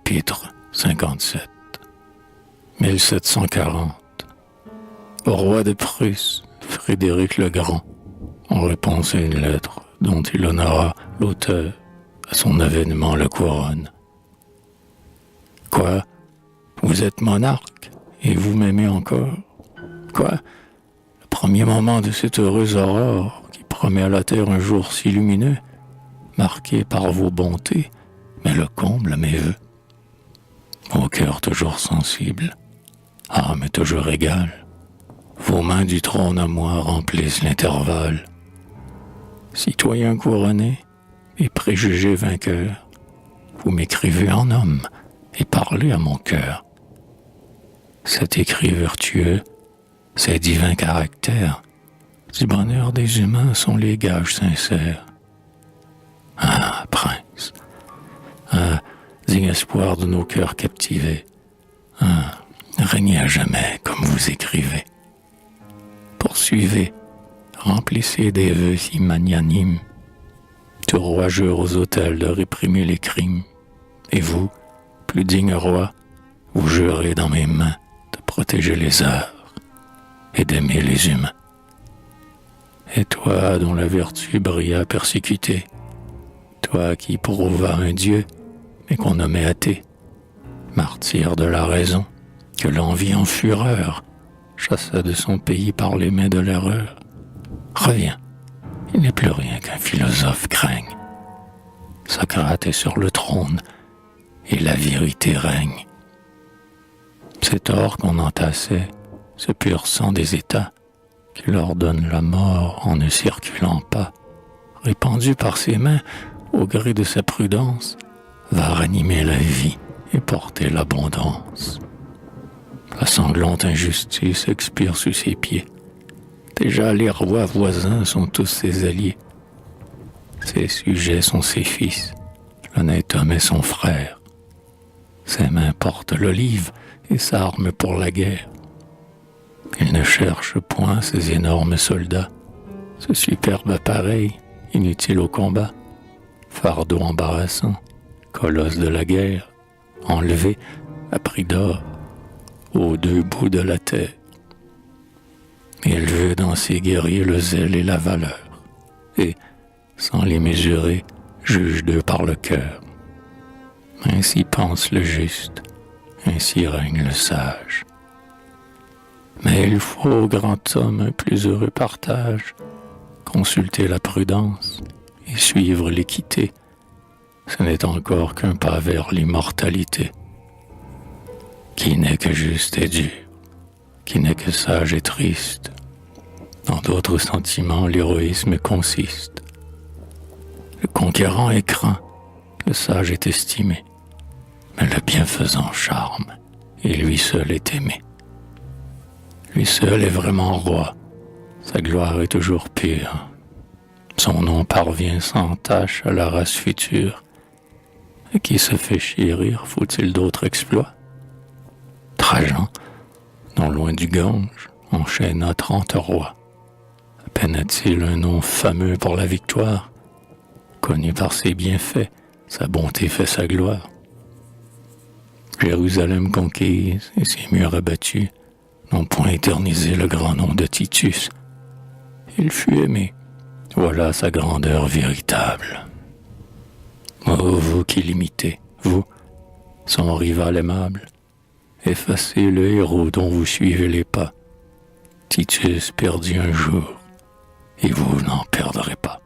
Chapitre 57 1740 Au roi de Prusse, Frédéric le Grand, en réponse à une lettre dont il honora l'auteur à son avènement la couronne. Quoi? Vous êtes monarque et vous m'aimez encore? Quoi? Le premier moment de cette heureuse aurore qui promet à la terre un jour si lumineux, marqué par vos bontés, mais le comble à mes vœux. Vos cœurs toujours sensibles, âme toujours égale, vos mains du trône à moi remplissent l'intervalle. Citoyen couronné et préjugé vainqueur, vous m'écrivez en homme et parlez à mon cœur. Cet écrit vertueux, ces divins caractères, du bonheur des humains sont les gages sincères. Ah, prince, ah, digne espoir de nos cœurs captivés, ah, régnez à jamais comme vous écrivez. Poursuivez, remplissez des vœux si magnanimes. Tout roi jure aux autels de réprimer les crimes. Et vous, plus digne roi, vous jurez dans mes mains de protéger les heures et d'aimer les humains. Et toi dont la vertu brilla persécutée, toi qui prouva un Dieu, mais qu'on nommait athée, martyr de la raison, que l'envie en fureur chassa de son pays par les mains de l'erreur. Reviens, il n'est plus rien qu'un philosophe craigne. Socrate est sur le trône, et la vérité règne. Cet or qu'on entassait, ce pur sang des États, qui leur donne la mort en ne circulant pas, répandu par ses mains, au gré de sa prudence, va ranimer la vie et porter l'abondance. La sanglante injustice expire sous ses pieds. Déjà les rois voisins sont tous ses alliés. Ses sujets sont ses fils, l'honnête homme est son frère. Ses mains portent l'olive et s'arment pour la guerre. Il ne cherche point ces énormes soldats, ce superbe appareil, inutile au combat, fardeau embarrassant, colosse de la guerre, enlevé à prix d'or, aux deux bouts de la terre. Il veut dans ses guerriers le zèle et la valeur, et, sans les mesurer, juge d'eux par le cœur. Ainsi pense le juste, ainsi règne le sage. Mais il faut au grand homme un plus heureux partage, consulter la prudence et suivre l'équité. Ce n'est encore qu'un pas vers l'immortalité. Qui n'est que juste et dur, qui n'est que sage et triste. Dans d'autres sentiments, l'héroïsme consiste. Le conquérant est craint, le sage est estimé, mais le bienfaisant charme, et lui seul est aimé. Lui seul est vraiment roi, sa gloire est toujours pure. Son nom parvient sans tache à la race future. Et qui se fait chérir, faut-il d'autres exploits? Trajan, non loin du Gange, enchaîna 30 rois. À peine a-t-il un nom fameux pour la victoire. Connu par ses bienfaits, sa bonté fait sa gloire. Jérusalem conquise et ses murs abattus n'ont point éternisé le grand nom de Titus. Il fut aimé, voilà sa grandeur véritable. Oh, vous qui l'imitez, vous, son rival aimable, effacez le héros dont vous suivez les pas. Titus perdit un jour, et vous n'en perdrez pas.